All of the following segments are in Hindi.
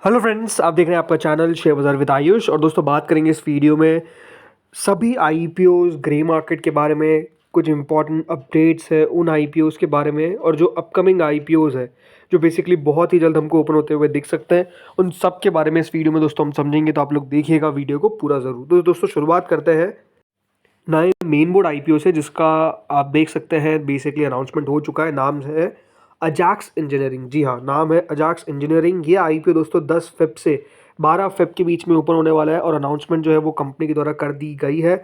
हेलो फ्रेंड्स, आप देख रहे हैं आपका चैनल शेयर बाज़ार विद आयुष। और दोस्तों, बात करेंगे इस वीडियो में सभी आईपीओज़, ग्रे मार्केट के बारे में, कुछ इंपॉर्टेंट अपडेट्स है उन आईपीओज़ के बारे में, और जो अपकमिंग आईपीओज़ है जो बेसिकली बहुत ही जल्द हमको ओपन होते हुए दिख सकते हैं, उन सब के बारे में इस वीडियो में दोस्तों हम समझेंगे। तो आप लोग देखिएगा वीडियो को पूरा ज़रूर। तो दोस्तों, शुरुआत करते हैं नए मेन बोर्ड आईपीओ से, जिसका आप देख सकते हैं बेसिकली अनाउंसमेंट हो चुका है। नाम है अजाक्स इंजीनियरिंग। जी हाँ, नाम है अजाक्स इंजीनियरिंग। ये आईपीओ दोस्तों 10 फेब से 12 फेब के बीच में ओपन होने वाला है, और अनाउंसमेंट जो है वो कंपनी के द्वारा कर दी गई है।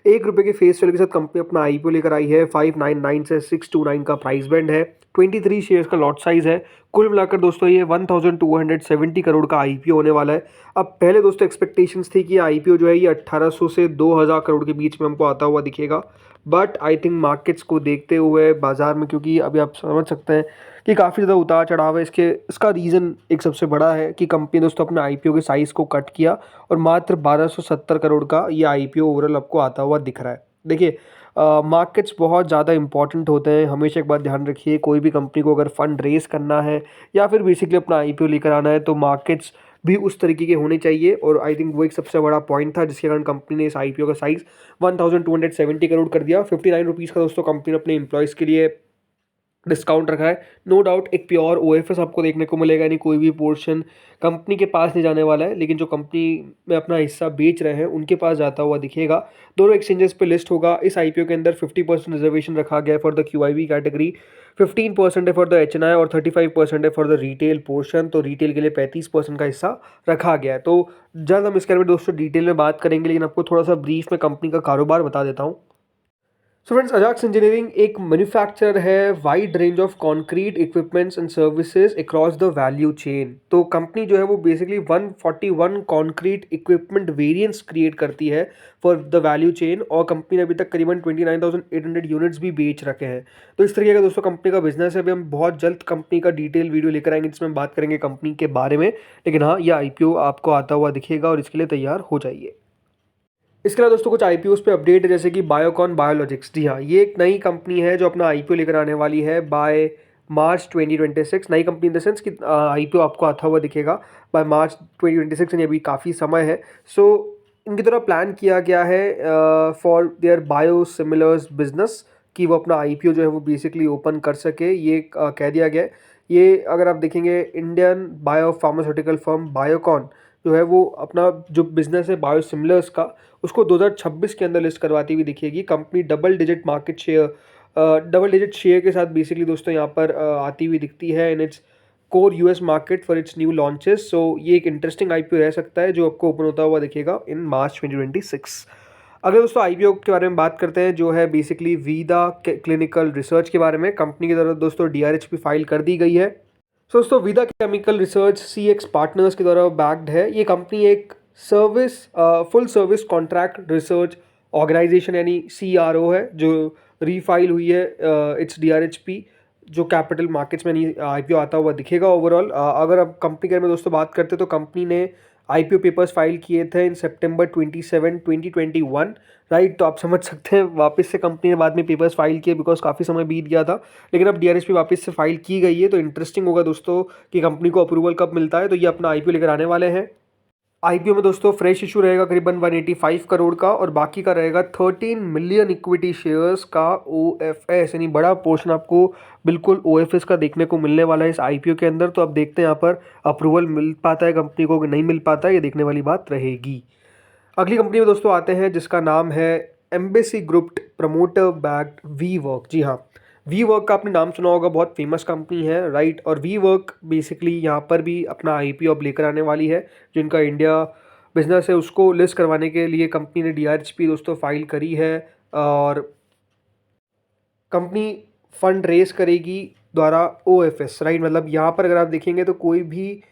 ₹1 के फेस वैल्यू के साथ कंपनी अपना आईपीओ लेकर आई है। 599 से 629 का प्राइस बैंड है। 23 शेयर्स का लॉट साइज है। कुल मिलाकर दोस्तों ये 1270 करोड़ का आईपीओ होने वाला है। अब पहले दोस्तों एक्सपेक्टेशंस थी कि आईपीओ जो है ये 1800 से 2000 करोड़ के बीच में हमको आता हुआ दिखेगा। बट आई थिंक मार्केट्स को देखते हुए बाजार में, क्योंकि अभी आप समझ सकते हैं कि काफ़ी ज़्यादा उतार चढ़ाव है, इसका रीज़न एक सबसे बड़ा है कि कंपनी दोस्तों अपने आईपीओ के साइज़ को कट किया, और मात्र 1270 करोड़ का ये आईपीओ ओवरऑल आपको आता हुआ दिख रहा है। देखिए, मार्केट्स बहुत ज़्यादा इंपॉर्टेंट होते हैं। हमेशा एक बात ध्यान रखिए, कोई भी कंपनी को अगर फंड रेस करना है या फिर बेसिकली अपना आईपीओ लेकर आना है, तो मार्केट्स भी उस तरीके के होने चाहिए। और आई थिंक वो एक सबसे बड़ा पॉइंट था जिसके कारण कंपनी ने इस आईपीओ का साइज़ 1270 करोड़ कर दिया। ₹59 का दोस्तों कंपनी ने अपने एम्प्लॉयज़ के लिए डिस्काउंट रखा है। नो डाउट एक प्योर ओएफएस आपको देखने को मिलेगा, यानी कोई भी पोर्शन कंपनी के पास नहीं जाने वाला है, लेकिन जो कंपनी में अपना हिस्सा बेच रहे हैं उनके पास जाता हुआ दिखेगा। दोनों एक्सचेंजेस पे लिस्ट होगा। इस आईपीओ के अंदर 50% रिजर्वेशन रखा गया है फॉर द क्यूआईबी कैटेगरी, 15% है फॉर द एचएनआई, और 35% है फॉर द रिटेल पोर्शन। तो रिटेल के लिए 35% का हिस्सा रखा गया है। तो जल्द हम इसके बारे में दोस्तों डिटेल में बात करेंगे, लेकिन आपको थोड़ा सा ब्रीफ में कंपनी का कारोबार बता देता हूँ। सो फ्रेंड्स, अजाक्स इंजीनियरिंग एक मैन्युफैक्चरर है wide range of concrete equipments and services across the value chain. तो कंपनी जो है वो basically 141 concrete equipment variants create करती है फॉर द वैल्यू चेन, और कंपनी ने अभी तक करीबन 29,800 यूनिट्स भी बेच रखे हैं। तो इस तरीके का दोस्तों कंपनी का बिजनेस है। अभी हम बहुत जल्द कंपनी का डिटेल वीडियो लेकर आएंगे जिसमें हम बात करेंगे कंपनी के बारे में। लेकिन हाँ, यह आईपीओ आपको आता हुआ दिखेगा, और इसके लिए तैयार हो जाइए। इसके अलावा दोस्तों कुछ आईपीओस पे अपडेट है, जैसे कि बायोकॉन बायोलॉजिक्स। जी हाँ, ये एक नई कंपनी है जो अपना आईपीओ लेकर आने वाली है बाय मार्च 2026। नई कंपनी इन द सेंस कि आईपीओ आपको आता हुआ दिखेगा बाय मार्च 2026, यानी अभी काफ़ी समय है। सो इनकी तरह प्लान किया गया है फॉर देयर बायोसिमिलर्स बिजनेस, कि वो अपना आईपीओ जो है वो बेसिकली ओपन कर सके। ये कह दिया गया है। ये अगर आप देखेंगे, Indian bio pharmaceutical firm Biocon जो है वो अपना जो बिजनेस है बायोसिमिलर्स का, उसको 2026 के अंदर लिस्ट करवाती हुई दिखेगी। कंपनी डबल डिजिट शेयर के साथ बेसिकली दोस्तों यहाँ पर आती हुई दिखती है in its core US market for its new launches. So ये एक इंटरेस्टिंग आईपीओ रह सकता है जो आपको ओपन होता हुआ दिखेगा इन मार्च 2026। अगर दोस्तों आईपीओ के बारे में बात करते हैं, जो है बेसिकली वीदा क्लिनिकल रिसर्च के बारे में, कंपनी की तरफ दोस्तों डीआरएचपी फाइल कर दी गई है। सो दोस्तों, विदा केमिकल रिसर्च सीएक्स पार्टनर्स के द्वारा बैक्ड है। ये कंपनी एक service full service contract research organization यानी सीआरओ है, जो रीफाइल हुई है इट्स डीआरएचपी, जो कैपिटल मार्केट्स में नहीं आईपीओ आता हुआ दिखेगा ओवरऑल। अगर अब कंपनी के बारे में दोस्तों बात करते हैं, तो कंपनी ने आईपीओ पेपर्स फाइल किए थे इन सितंबर 27, 2021, राइट। तो आप समझ सकते हैं वापस से कंपनी ने बाद में पेपर्स फाइल किए, बिकॉज काफ़ी समय बीत गया था। लेकिन अब डीआरएचपी वापस से फाइल की गई है। तो इंटरेस्टिंग होगा दोस्तों कि कंपनी को अप्रूवल कब मिलता है। तो ये अपना आईपीओ लेकर आने वाले हैं। आईपीओ में दोस्तों फ्रेश इशू रहेगा करीबन 185 करोड़ का, और बाकी का रहेगा 13 मिलियन इक्विटी शेयर्स का ओएफएस, यानी बड़ा पोर्शन आपको बिल्कुल ओएफएस का देखने को मिलने वाला है इस आईपीओ के अंदर। तो अब देखते हैं यहाँ पर अप्रूवल मिल पाता है कंपनी को कि नहीं मिल पाता है, ये देखने वाली बात रहेगी। अगली कंपनी में दोस्तों आते हैं जिसका नाम है Embassy Group promoter backed WeWork. जी हाँ, वी वर्क का आपने नाम सुना होगा, बहुत फेमस कंपनी है, राइट। और वी वर्क बेसिकली यहाँ पर भी अपना आईपीओ अब लेकर आने वाली है। जिनका इंडिया बिजनेस है उसको लिस्ट करवाने के लिए कंपनी ने डीआरएचपी दोस्तों फाइल करी है, और कंपनी फंड रेस करेगी द्वारा ओएफएस, राइट। मतलब यहाँ पर अगर आप देखेंगे तो कोई भी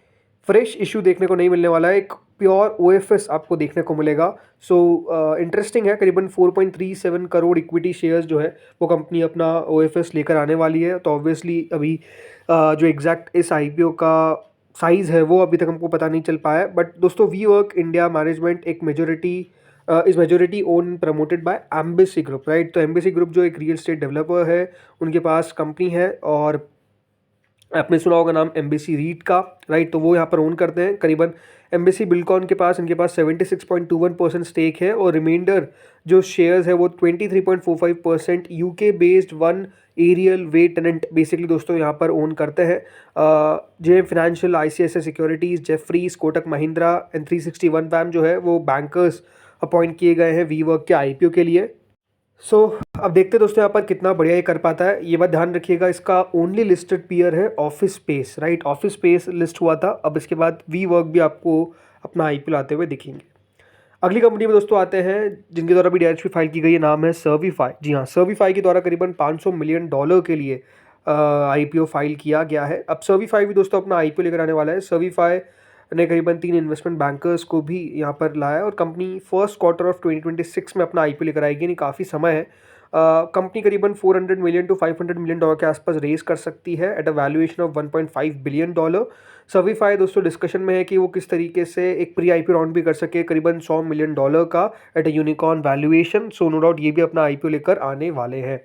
फ्रेश इशू देखने को नहीं मिलने वाला है, एक प्योर ओएफएस आपको देखने को मिलेगा। सो इंटरेस्टिंग है। करीबन 4.37 करोड़ इक्विटी शेयर्स जो है वो कंपनी अपना ओएफएस लेकर आने वाली है। तो ऑब्वियसली अभी जो एग्जैक्ट इस आईपीओ का साइज़ है वो अभी तक हमको पता नहीं चल पाया है। बट दोस्तों, वी वर्क इंडिया मैनेजमेंट एक majority own promoted by embassy group, right. तो एम्बेसी ग्रुप जो एक रियल एस्टेट डेवलपर है, उनके पास कंपनी है, और आपने सुना होगा नाम एम्बेसी रीट का, राइट। तो वो यहाँ पर ओन करते हैं करीबन। एम्बेसी बिल्डकॉन के पास इनके पास 76.21% स्टेक है और रिमाइंडर जो शेयर्स है वो 23.45% यूके बेस्ड वन एरियल वे टेनेंट बेसिकली दोस्तों यहाँ पर ओन करते हैं। JM financial, ICICI securities, Jefferies, Kotak Mahindra and 361 वैम जो है वो बैंकर्स अपॉइंट किए गए हैं वीवर्क के आईपीओ के लिए। अब देखते हैं दोस्तों यहाँ पर कितना बढ़िया ये कर पाता है। ये बात ध्यान रखिएगा, इसका ओनली लिस्टेड पीयर है office space, right. Office space list हुआ था, अब इसके बाद वी वर्क भी आपको अपना आईपीओ लाते हुए दिखेंगे। अगली कंपनी में दोस्तों आते हैं जिनके द्वारा भी डायरेक्ट फाइल की गई है, नाम है सर्विफाई। जी हाँ, सर्विफाई के द्वारा करीबन $500 मिलियन के लिए आईपीओ फाइल किया गया है। अब सर्विफाई भी दोस्तों अपना आईपीओ लेकर आने वाला है। सर्विफाई ने करीबन 3 इन्वेस्टमेंट बैंकर्स को भी यहाँ पर लाया है और कंपनी फर्स्ट क्वार्टर ऑफ 2026 में अपना आईपीओ लेकर आएगी, नहीं काफ़ी समय है। कंपनी करीबन $400 मिलियन to $500 मिलियन के आसपास रेज कर सकती है at a valuation of $1.5 billion. Servify दोस्तों डिस्कशन में है कि वो किस तरीके से एक प्री आईपीओ राउंड भी कर सके करीबन $100 मिलियन का at a unicorn valuation. So no doubt ये भी अपना आईपीओ लेकर आने वाले हैं।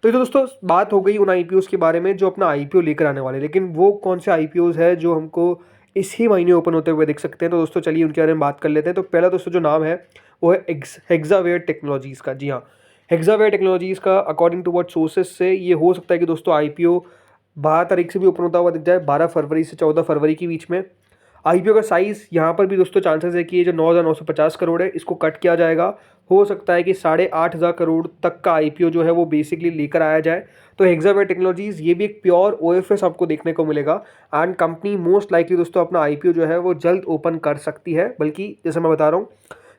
तो ये तो दोस्तों बात हो गई उन आईपीओस के बारे में जो अपना आईपीओ लेकर आने वाले, लेकिन वो कौन से आईपीओस है जो हमको इसी महीने ओपन होते हुए देख सकते हैं। तो दोस्तों चलिए उनके बारे में बात कर लेते हैं। तो पहला दोस्तों जो नाम है वो है हेक्सावेयर टेक्नोलॉजीज़ का। जी हाँ, हेक्सावेयर टेक्नोलॉजीज़ का अकॉर्डिंग टू व्हाट सोर्सेज से ये हो सकता है कि दोस्तों आईपीओ 12 तारीख से भी ओपन होता हुआ दिख जाए, 12 फरवरी से 14 फरवरी के बीच में। आईपीओ का साइज़ यहाँ पर भी दोस्तों चांसेस है कि ये जो 9,950 करोड़ है इसको कट किया जाएगा। हो सकता है कि 8,500 करोड़ तक का आईपीओ जो है वो बेसिकली लेकर आया जाए। तो हेक्सावेयर टेक्नोलॉजीज़ ये भी एक प्योर ओएफएस आपको देखने को मिलेगा एंड कंपनी मोस्ट लाइकली दोस्तों अपना आईपीओ जो है वो जल्द ओपन कर सकती है। बल्कि जैसे मैं बता रहा हूँ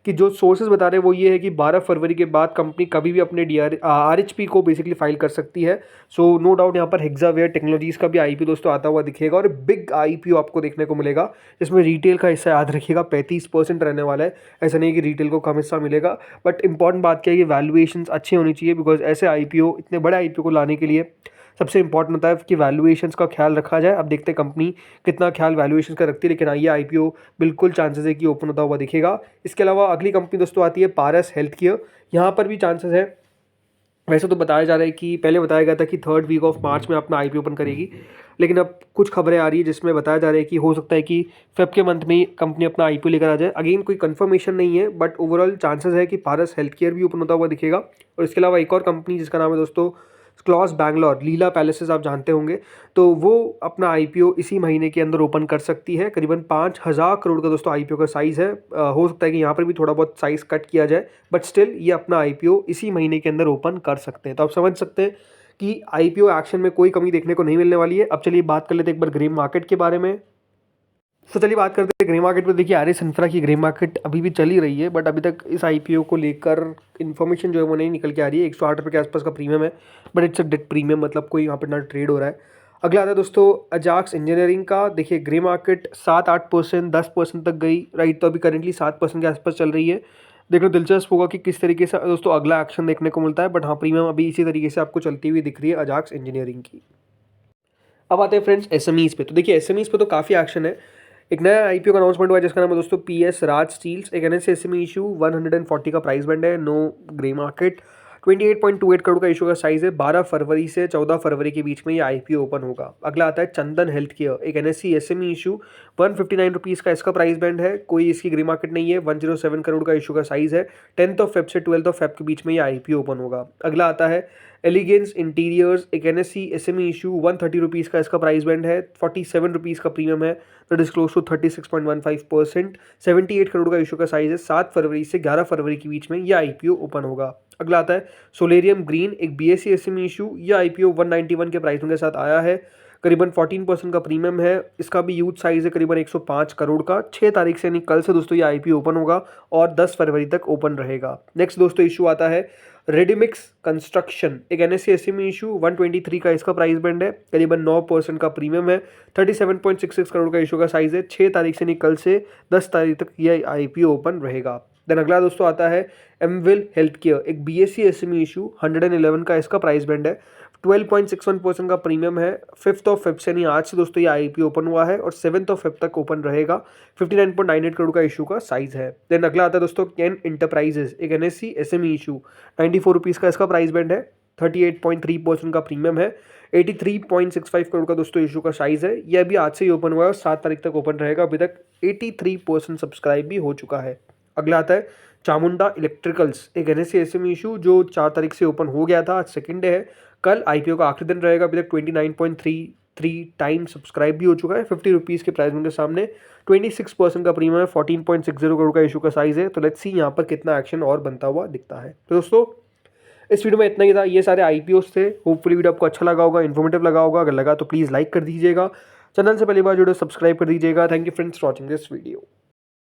कि जो सोर्सेज बता रहे हैं वो ये है कि 12 फरवरी के बाद कंपनी कभी भी अपने आरएचपी को बेसिकली फाइल कर सकती है। सो नो डाउट यहाँ पर हेक्सावेयर टेक्नोलॉजीज़ का भी आईपीओ दोस्तों आता हुआ दिखेगा और बिग आईपीओ आपको देखने को मिलेगा, जिसमें रिटेल का हिस्सा याद रखिएगा 35% रहने वाला है। ऐसा नहीं कि रिटेल को कम हिस्सा मिलेगा, बट इंपॉर्टेंट बात क्या है कि वैल्यूएशंस अच्छी होनी चाहिए, बिकॉज ऐसे आईपीओ, इतने बड़े आईपीओ को लाने के लिए सबसे इंपॉर्टेंट होता है कि वैल्यूएशंस का ख्याल रखा जाए। अब देखते हैं कंपनी कितना ख्याल वैल्यूएशंस का रखती है, लेकिन ये आईपीओ बिल्कुल चांसेस है कि ओपन होता हुआ दिखेगा। इसके अलावा अगली कंपनी दोस्तों आती है पारस हेल्थ केयर। यहाँ पर भी चांसेस है, वैसे तो बताया जा रहा है कि पहले बताया गया था कि 3rd वीक ऑफ मार्च में अपना आईपीओ ओपन करेगी, लेकिन अब कुछ खबरें आ रही है जिसमें बताया जा रहा है कि हो सकता है कि फेब के मंथ में कंपनी अपना आईपीओ लेकर आ जाए। अगेन कोई कंफर्मेशन नहीं है, बट ओवरऑल चांसेस है कि पारस हेल्थ केयर भी ओपन होता हुआ दिखेगा। और इसके अलावा एक और कंपनी जिसका नाम है दोस्तों क्लॉस बैंगलोर, लीला पैलेसेस आप जानते होंगे, तो वो अपना आईपीओ इसी महीने के अंदर ओपन कर सकती है। करीबन 5,000 करोड़ का दोस्तों आईपीओ का साइज़ है। हो सकता है कि यहाँ पर भी थोड़ा बहुत साइज़ कट किया जाए, बट स्टिल ये अपना आईपीओ इसी महीने के अंदर ओपन कर सकते हैं। तो आप समझ सकते हैं कि आईपीओ एक्शन में कोई कमी देखने को नहीं मिलने वाली है। अब चलिए बात कर लेते हैं एक बार ग्रे मार्केट के बारे में। तो चलिए बात करते हैं ग्रे मार्केट में। देखिए आर एस इंफ्रा की ग्रे मार्केट अभी भी चली रही है, बट अभी तक इस आईपीओ को लेकर इन्फॉर्मेशन जो है वो नहीं निकल के आ रही है। 108 रुपये के आसपास का प्रीमियम है, but it's a date premium, मतलब कोई यहाँ पर ना ट्रेड हो रहा है। अगला आता है दोस्तों अजाक्स इंजीनियरिंग का। देखिए ग्रे मार्केट 7-8%, 10% तक गई, राइट। तो अभी करेंटली 7% के आसपास चल रही है। देखना दिलचस्प होगा कि किस तरीके से दोस्तों अगला एक्शन देखने को मिलता है, बट हाँ प्रीमियम अभी इसी तरीके से आपको चलती हुई दिख रही है अजाक्स इंजीनियरिंग की। अब आते हैं फ्रेंड्स एसएमईज पे। तो देखिए एसएमईज पे तो काफ़ी एक्शन है। एक नया आईपीओ का अनाउंसमेंट हुआ है जिसका नाम है दोस्तों पीएस राज स्टील्स। एक एनएससी एसएमई इशू 140 का प्राइस बैंड है, नो ग्रे मार्केट। 28.28 करोड़ का इशू का साइज है। 12 फरवरी से 14 फरवरी के बीच में ये आईपीओ ओपन होगा। अगला आता है चंदन हेल्थ केयर। एक एनएससी एसएमई इशू 159 रुपीज़ का इसका प्राइस बैंड है, कोई इसकी ग्रे मार्केट नहीं है। 107 करोड़ का इशू का साइज है। 10th ऑफ फेब से 12th ऑफ फेब के बीच में ये आईपीओ ओपन होगा। अगला आता है एलिगेंस इंटीरियर्स। एक एनएससी एसएमई इशू 130 रुपीज़ का इसका प्राइस बैंड है। 47 रुपीज़ का प्रीमियम है, that is close to 36.15%। 78 crore का इशू का साइज है। 7 फरवरी से 11 फरवरी के बीच में यह आईपीओ ओपन होगा। अगला आता है सोलेरियम ग्रीन। एक बीएससी एसएमई इशू, यह आईपीओ 191 के प्राइसिंग के साथ आया है। करीबन 14% का प्रीमियम है। इसका भी यूथ साइज है करीबन 105 करोड़ का। 6 तारीख से यानी कल से दोस्तों ये आईपीओ ओपन होगा और 10 फरवरी तक ओपन रहेगा। नेक्स्ट दोस्तों इशू आता है रेडीमिक्स कंस्ट्रक्शन। एक एनएससी एसएमई इशू 123 का इसका प्राइस बैंड है। करीबन 9% का प्रीमियम है। 37.66 करोड़ का इशू का साइज है। 6 तारीख से निकल से 10 तारीख तक यह आईपीओ ओपन रहेगा। देन अगला दोस्तों आता है एमविल हेल्थ केयर। एक बीएससी एसएमई इशू 111 का इसका प्राइस बैंड है। 12.61% का प्रीमियम है। 5th ऑफ फेब से यानी आज से दोस्तों ये आईपीओ ओपन हुआ है और 7th ऑफ फेब तक ओपन रहेगा। 59.98 करोड़ का इशू का साइज है। देन अगला आता है दोस्तों कैन इंटरप्राइजेस। एक एनएससी एसएमई इशू 94 रुपीज़ का इसका प्राइस बैंड है। 38.3% का प्रीमियम है। 83.65 करोड़ का दोस्तों इशू का साइज़ है। ये अभी आज से ही ओपन हुआ है और 7 तारीख तक ओपन रहेगा। अभी तक 83% सब्सक्राइब भी हो चुका है। अगला आता है चामुंडा इलेक्ट्रिकल्स, एक NSE SME इशू जो 4 तारीख से ओपन हो गया था, आज सेकंड डे है। कल IPO का आखिरी दिन रहेगा। अभी तक 29.33 टाइम सब्सक्राइब भी हो चुका है। 50 रुपीज़ के प्राइस के सामने 26% का प्रीमियम है। 14.60 करोड़ का इशू का साइज़ है। तो लेट्स सी यहाँ पर कितना एक्शन और बनता हुआ दिखता है। तो दोस्तों इस वीडियो में इतना ही था। ये सारे IPOs थे। होपफुली वीडियो आपको अच्छा लगा होगा, इन्फॉर्मेटिव लगा होगा। अगर लगा तो प्लीज़ लाइक कर दीजिएगा। चैनल से पहली बार जुड़े सब्सक्राइब कर दीजिएगा। Thank you friends for watching this video.